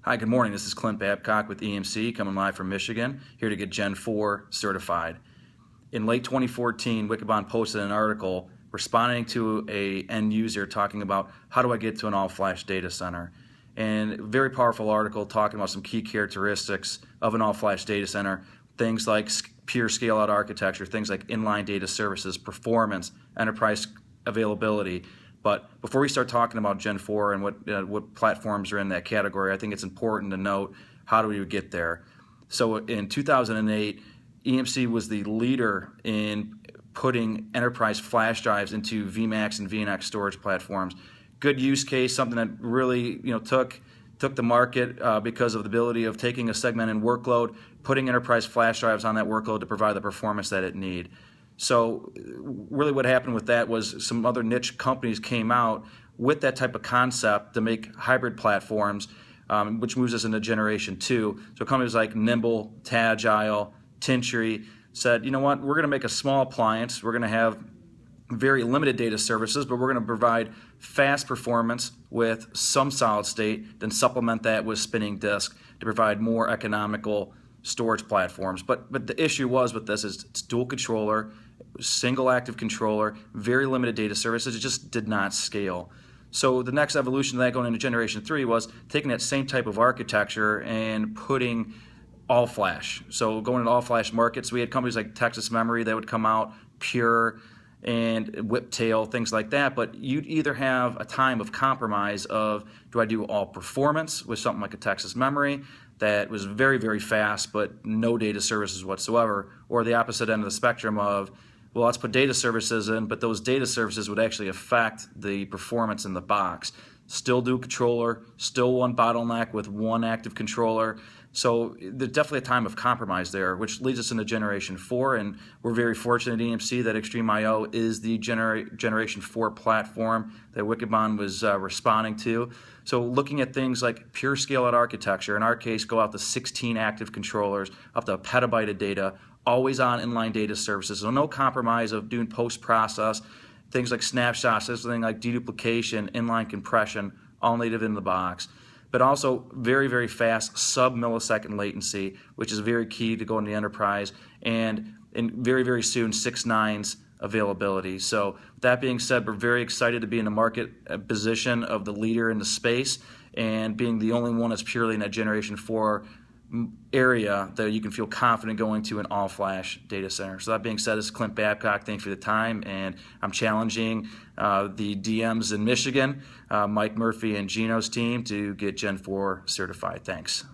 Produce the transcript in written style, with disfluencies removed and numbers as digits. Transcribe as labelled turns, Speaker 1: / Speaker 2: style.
Speaker 1: Hi, good morning. This is Clint Babcock with EMC, coming live from Michigan, here to get Gen 4 certified. In late 2014, Wikibon posted an article responding to an end user talking about how do I get to an all-flash data center. And a very powerful article talking about some key characteristics of an all-flash data center, things like pure scale-out architecture, things like inline data services, performance, enterprise availability. But before we start talking about Gen 4 and what platforms are in that category, I think it's important to note how do we get there. So in 2008, EMC was the leader in putting enterprise flash drives into VMAX and VNX storage platforms. Good use case, something that really took the market because of the ability of taking a segmented workload, putting enterprise flash drives on that workload to provide the performance that it needs. So really what happened with that was some other niche companies came out with that type of concept to make hybrid platforms, which moves us into Generation 2. So companies like Nimble, Tagile, Tintry said, you know what, we're going to make a small appliance. We're going to have very limited data services, but we're going to provide fast performance with some solid state, then supplement that with spinning disk to provide more economical storage platforms. But the issue was with this is it's dual controller, single active controller, very limited data services. It just did not scale. So the next evolution of that going into Generation 3 was taking that same type of architecture and putting all flash. So going into all flash markets, we had companies like Texas Memory that would come out, Pure, and Whiptail, things like that. But you'd either have a time of compromise of, do I do all performance with something like a Texas Memory that was very, very fast but no data services whatsoever, or the opposite end of the spectrum of, well, let's put data services in, but those data services would actually affect the performance in the box. Still do controller, still one bottleneck with one active controller. So there's definitely a time of compromise there, which leads us into Generation 4, and we're very fortunate at EMC that XtremIO is the Generation 4 platform that Wikibon was responding to. So looking at things like pure scale-out architecture, in our case, go out to 16 active controllers, up to a petabyte of data, always on inline data services, so no compromise of doing post-process, things like snapshots, things like deduplication, inline compression, all native in the box. But also very, very fast sub-millisecond latency, which is very key to go into the enterprise, and very, very soon 6 nines availability. So that being said, we're very excited to be in the market position of the leader in the space and being the only one that's purely in that Generation 4 area that you can feel confident going to an all-flash data center. So that being said, this is Clint Babcock. Thanks for the time, and I'm challenging the DMs in Michigan, Mike Murphy and Gino's team, to get Gen 4 certified. Thanks.